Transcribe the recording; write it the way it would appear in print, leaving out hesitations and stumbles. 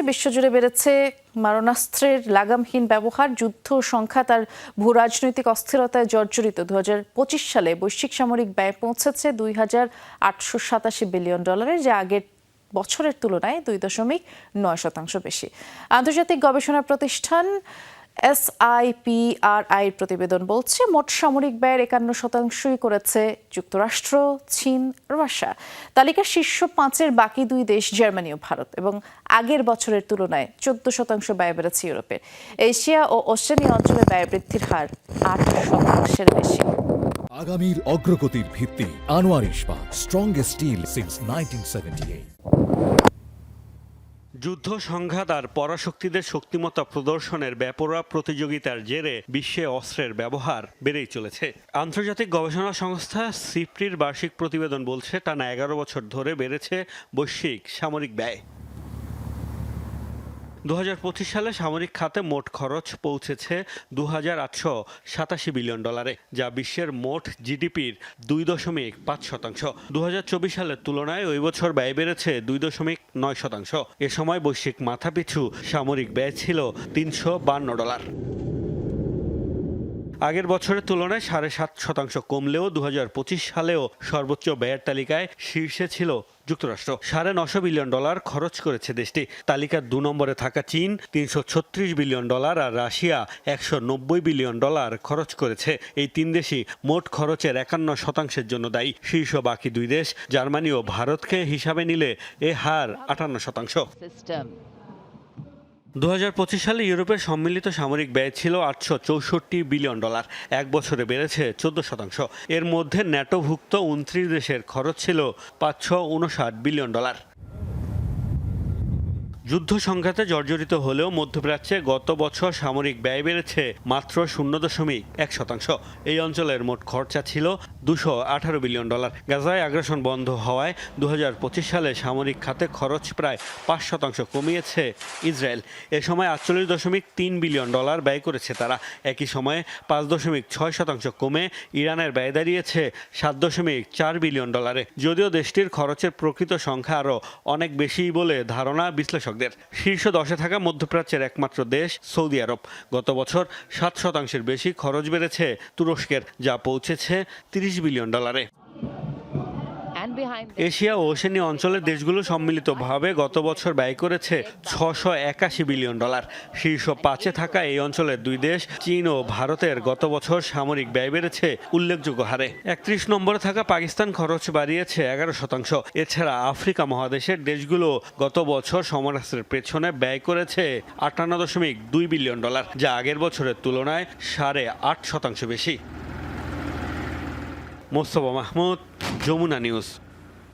বিশ্বজুড়ে বেড়েছে মারণাস্ত্রের লাগামহীন ব্যবহার, যুদ্ধ সংখ্যা তার ভূরাজনৈতিক অস্থিরতায় জর্জরিত। 2025 সালে বৈশ্বিক সামরিক ব্যয় পৌঁছেছে $2,887 বিলিয়ন, যা আগের বছরের তুলনায় 2.9% বেশি। আন্তর্জাতিক গবেষণা প্রতিষ্ঠান SIPRI প্রতিবেদন বলছে, মোট সামরিক ব্যয়ের 51% করেছে যুক্তরাষ্ট্র, চীন, রাশিয়া। তালিকার শীর্ষ 5-এর বাকি দুই দেশ জার্মানি ও ভারত, এবং আগের বছরের তুলনায় 14% ব্যয় বেড়েছে ইউরোপের। এশিয়া ও ওশেনিয়া অঞ্চলে ব্যয় বৃদ্ধির হার 8%-এর বেশি। আগামীর অগ্রগতির ভিত্তি আনোয়ার ইস্পাত, স্ট্রংগেস্ট স্টিল সিন্স 1978। যুদ্ধ সংঘাত আর পরাশক্তিদের শক্তিমত্তা প্রদর্শনের বেপরোয়া প্রতিযোগিতার জেরে বিশ্বে অস্ত্রের ব্যবহার বেড়েই চলেছে। আন্তর্জাতিক গবেষণা সংস্থা সিপ্রির বার্ষিক প্রতিবেদন বলছে, টানা 11 বছর ধরে বেড়েছে বৈশ্বিক সামরিক ব্যয়। 2025 সালে সামরিক খাতে মোট খরচ পৌঁছেছে $2,887 বিলিয়ন, যা বিশ্বের মোট জিডিপির 2.5%। 2024 সালের তুলনায় ওই বছর ব্যয় বেড়েছে 2.9%। এ সময় বৈশ্বিক মাথাপিছু সামরিক ব্যয় ছিল $352। আগের বছরের তুলনায় 7.5% কমলেও 2025 সালেও সর্বোচ্চ ব্যয়ের তালিকায় শীর্ষে ছিল যুক্তরাষ্ট্র। $950 বিলিয়ন খরচ করেছে দেশটি। তালিকার 2 নম্বরে থাকা চীন $336 বিলিয়ন আর রাশিয়া $190 বিলিয়ন খরচ করেছে। এই তিন দেশই মোট খরচের 51%-এর জন্য দায়ী। শীর্ষ বাকি দুই দেশ জার্মানি ও ভারতকে হিসাবে নিলে এ হার 58%। 2025 সালে ইউরোপের সম্মিলিত সামরিক ব্যয় ছিল $864 বিলিয়ন, এক বছরে বেড়েছে 14%। এর মধ্যে ন্যাটোভুক্ত 29 দেশের খরচ ছিল $559 বিলিয়ন। যুদ্ধ সংঘাতে জর্জরিত হলেও মধ্যপ্রাচ্যে গত বছর সামরিক ব্যয় বেড়েছে মাত্র 0.1%। এই অঞ্চলের মোট খরচা ছিল $218 বিলিয়ন। গাজায় আগ্রাসন বন্ধ হওয়ায় 2025 সালে সামরিক খাতে খরচ প্রায় 5% কমিয়েছে ইসরায়েল। এ সময় $48.3 বিলিয়ন ব্যয় করেছে তারা। একই সময়ে 5.6% কমে ইরানের ব্যয় দাঁড়িয়েছে $7.4 বিলিয়ন। যদিও দেশটির খরচের প্রকৃত সংখ্যা আরও অনেক বেশি বলে ধারণা বিশ্লেষক। শীর্ষ 10-এ থাকা মধ্যপ্রাচ্যের একমাত্র দেশ সৌদি আরব। গত বছর 7%-এর বেশি খরচ বেড়েছে তুরস্কের, যা পৌঁছেছে $30 বিলিয়ন। এশিয়া ও ওশেনিয়া অঞ্চলের দেশগুলো সম্মিলিতভাবে গত বছর ব্যয় করেছে $681 বিলিয়ন। শীর্ষ 5-এ থাকা এই অঞ্চলের দুই দেশ চীন ও ভারতের গত বছর সামরিক ব্যয় বেড়েছে উল্লেখযোগ্য হারে। 31 নম্বরে থাকা পাকিস্তান খরচ বাড়িয়েছে 11%। এছাড়া আফ্রিকা মহাদেশের দেশগুলো গত বছর সমরাস্ত্রের পেছনে ব্যয় করেছে $58.2 বিলিয়ন, যা আগের বছরের তুলনায় 8.5% বেশি। মোস্তফা মাহমুদ, যমুনা নিউজ।